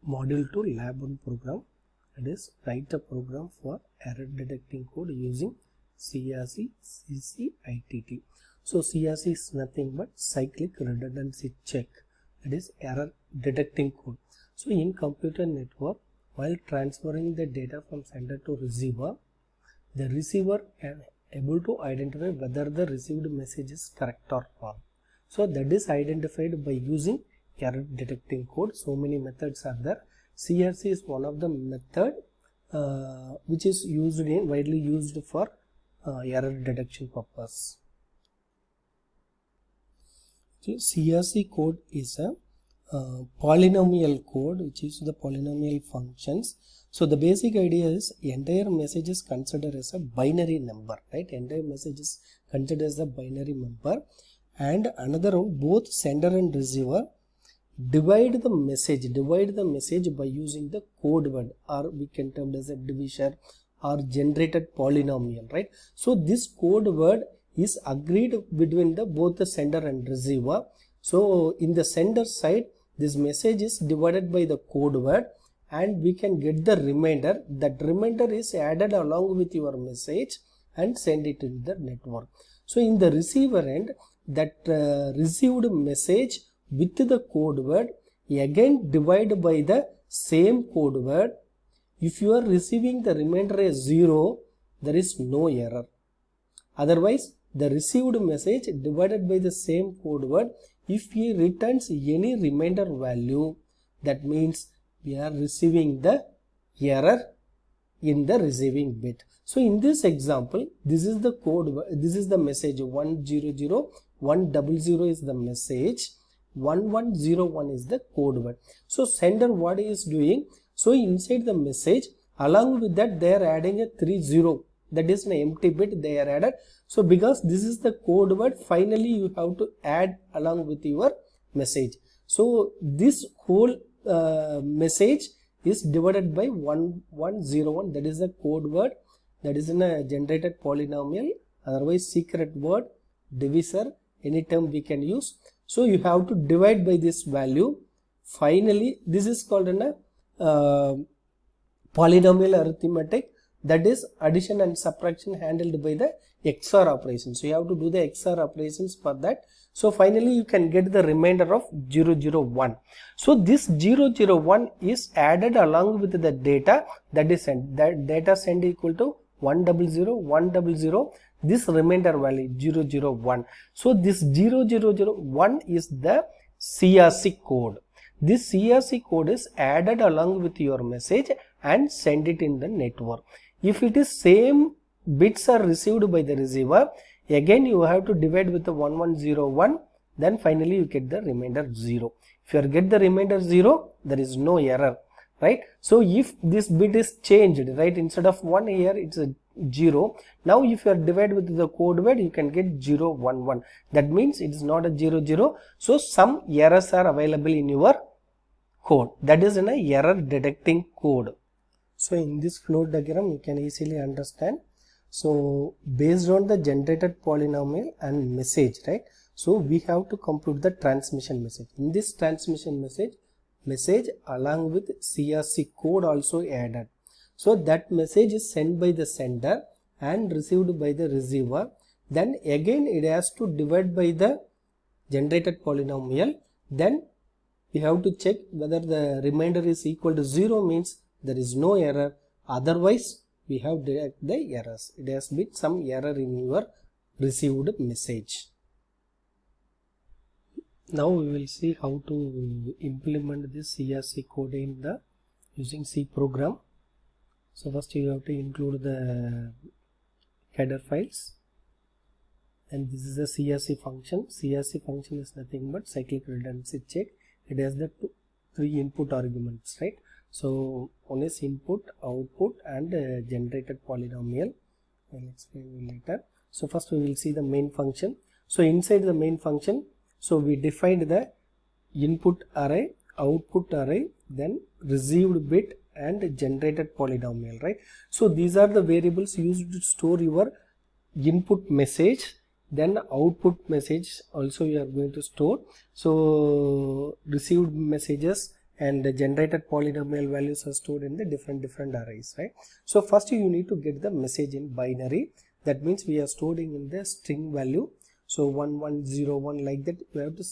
Module 2 Lab 1 program, that is write a program for error detecting code using CRC CCITT. So CRC is nothing but cyclic redundancy check, that is error detecting code. So in computer network, while transferring the data from sender to receiver, the receiver can able to identify whether the received message is correct or wrong. So that is identified by using error detecting code. So many methods are there. CRC is one of the method which is widely used for error detection purpose. So CRC code is a polynomial code, which is the polynomial functions. So the basic idea is entire message is considered as a binary number, right? Entire message is considered as a binary number, and another one, both sender and receiver divide the message by using the code word, or we can term as a divisor or generated polynomial, right? So this code word is agreed between both the sender and receiver. So in the sender side, this message is divided by the code word, and we can get the remainder. That remainder is added along with your message and send it in the network. So in the receiver end, that received message with the code word again divide by the same code word. If you are receiving the remainder as 0, there is no error. Otherwise, the received message divided by the same code word, if he returns any remainder value, that means we are receiving the error in the receiving bit. So in this example, this is the code, this is the message 100, 100 is the message, 1101 is the code word. So sender what is doing? So inside the message, along with that they are adding a 30, that is an empty bit they are added. So because this is the code word, finally you have to add along with your message. So this whole message is divided by 1101, that is the code word, that is in a generated polynomial, otherwise secret word, divisor, any term we can use. So you have to divide by this value. Finally, this is called a polynomial arithmetic, that is addition and subtraction handled by the XOR operations. So you have to do the XOR operations for that. So finally you can get the remainder of 001. So this 001 is added along with the data that is sent. That data sent equal to 100, 100, this remainder value 001. So this 0001 is the CRC code. This CRC code is added along with your message and send it in the network. If it is same bits are received by the receiver, again you have to divide with the 1101, then finally you get the remainder 0. If you get the remainder 0, there is no error, right? So if this bit is changed, right, instead of 1 here it's a 0. Now if you are divided with the code word, you can get 011. That means it is not a 00. So some errors are available in your code. That is an error detecting code. So in this flow diagram you can easily understand. So based on the generated polynomial and message, right? So we have to compute the transmission message. In this transmission message along with CRC code also added. So that message is sent by the sender and received by the receiver. Then again it has to divide by the generated polynomial. Then we have to check whether the remainder is equal to 0, means there is no error. Otherwise we have detect the errors. It has been some error in your received message. Now we will see how to implement this CRC code in the using C program. So first you have to include the header files, and this is the CRC function. CRC function is nothing but cyclic redundancy check. It has the 3 input arguments, right? So one is input, output, and generated polynomial. I'll explain later. So first we will see the main function. So inside the main function, so we defined the input array, output array, then received bit and generated polynomial, right? So these are the variables used to store your input message, then output message also you are going to store. So received messages and the generated polynomial values are stored in the different arrays, right? So first you need to get the message in binary. That means we are storing in the string value. So 1101 like that. We have to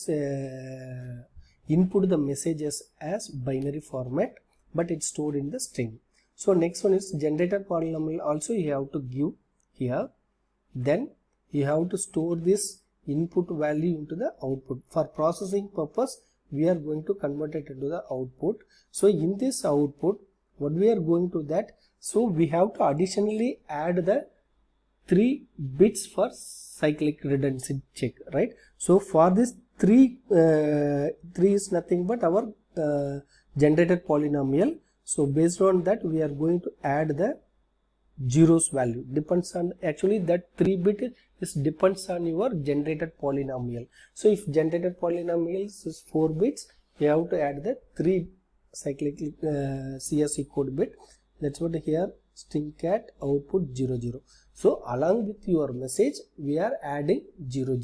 input the messages as binary format, but it's stored in the string. So next one is generated polynomial. Also you have to give here. Then you have to store this input value into the output. For processing purpose, we are going to convert it into the output. So in this output, what we are going to that, so we have to additionally add the 3 bits for cyclic redundancy check, right? So for this 3 is nothing but our generated polynomial. So based on that, we are going to add the zeros value. Depends on, actually that 3 bit is depends on your generated polynomial. So if generated polynomial is 4 bits, you have to add the 3 cyclic CSV code bit. That's what here string cat output 00. So along with your message, we are adding 000.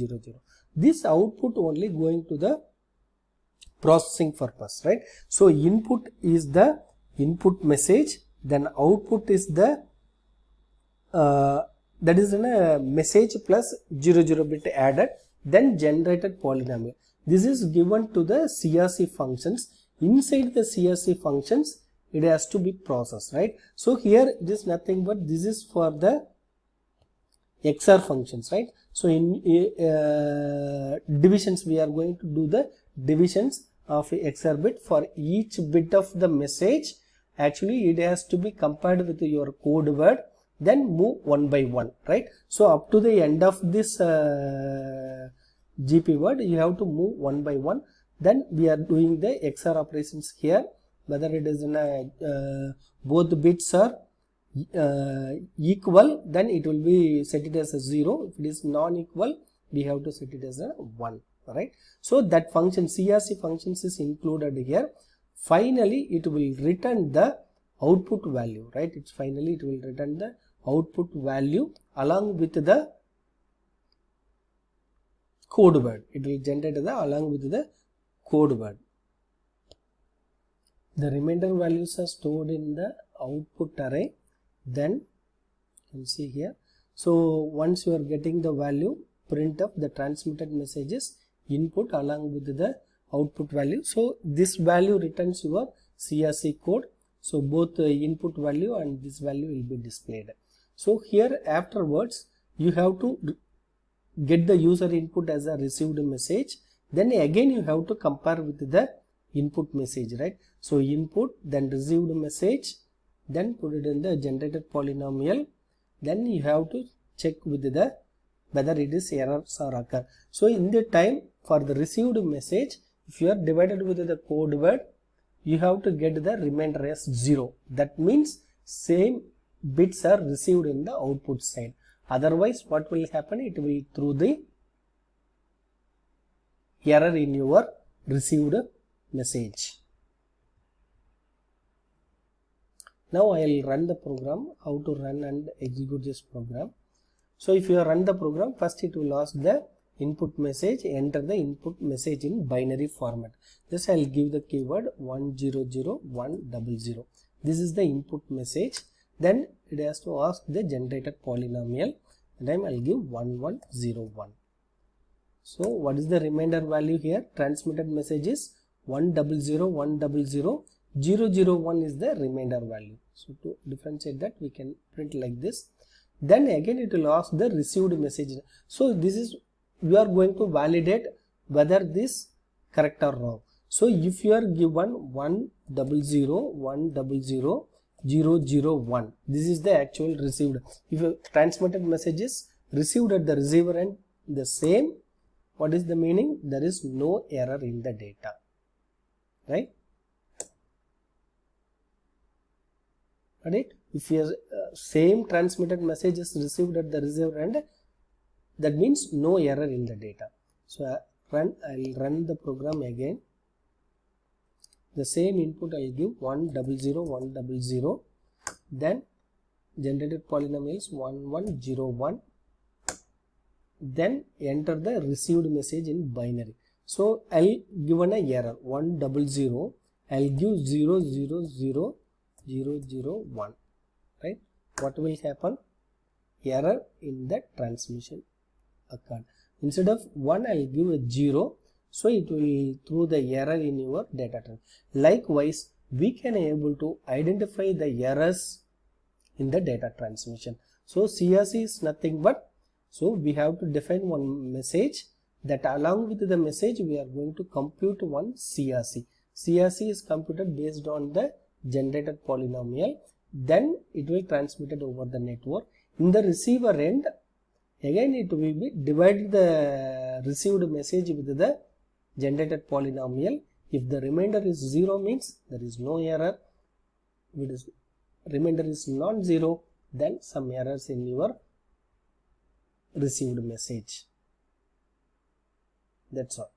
This output only going to the processing purpose, right? So input is the input message, then output is the that is in a message plus 00 bit added, then generated polynomial. This is given to the CRC functions. Inside the CRC functions, it has to be processed, right? So here it is nothing but this is for the XOR functions, right? So in divisions, we are going to do the divisions of XOR bit. For each bit of the message, actually it has to be compared with your code word, then move one by one, right? So up to the end of this GP word, you have to move one by one. Then we are doing the XOR operations here, whether it is in a both bits are equal, then it will be set it as a 0. If it is non-equal, we have to set it as a 1, right? So that function CRC functions is included here. Finally, it will return the output value, right? It's finally it will return the output value along with the code word. It will generate the along with the code word. The remainder values are stored in the output array. Then you can see here. So once you are getting the value, print of the transmitted messages input along with the output value. So this value returns your CRC code. So both the input value and this value will be displayed. So here afterwards, you have to get the user input as a received message. Then again you have to compare with the input message, right? So input, then received message, then put it in the generated polynomial. Then you have to check with the whether it is errors or occur. So in the time for the received message, if you are divided with the code word, you have to get the remainder as 0. That means same bits are received in the output side. Otherwise, what will happen? It will through the error in your received message. Now I will run the program, how to run and execute this program. So if you run the program, first it will ask the input message, enter the input message in binary format. Just I will give the keyword 100100. This is the input message. Then it has to ask the generated polynomial, and I will give 1101. So what is the remainder value here? Transmitted message is 100, 001 is the remainder value. So to differentiate that, we can print like this. Then again it will ask the received message. So this is, we are going to validate whether this correct or wrong. So if you are given 100, this is the actual received. If your transmitted message is received at the receiver end the same, what is the meaning? There is no error in the data, right? Right? If your same transmitted message is received at the receiver end, that means no error in the data. So I'll run the program again. The same input I'll give 100, then generated polynomial is 1101, then enter the received message in binary. So I'll given a error 100, I'll give 0 0 0 0 0 1, right? What will happen? Error in the transmission occurred. Instead of 1, I'll give a 0, so it will throw the error in your data transmission. Likewise, we can able to identify the errors in the data transmission. So CRC is nothing but, so we have to define one message, that along with the message we are going to compute one CRC. CRC is computed based on the generated polynomial, then it will transmitted over the network. In the receiver end, again it will be divided the received message with the generated polynomial. If the remainder is 0 means there is no error. If it is remainder is non-zero, then some errors in your received message. That's all.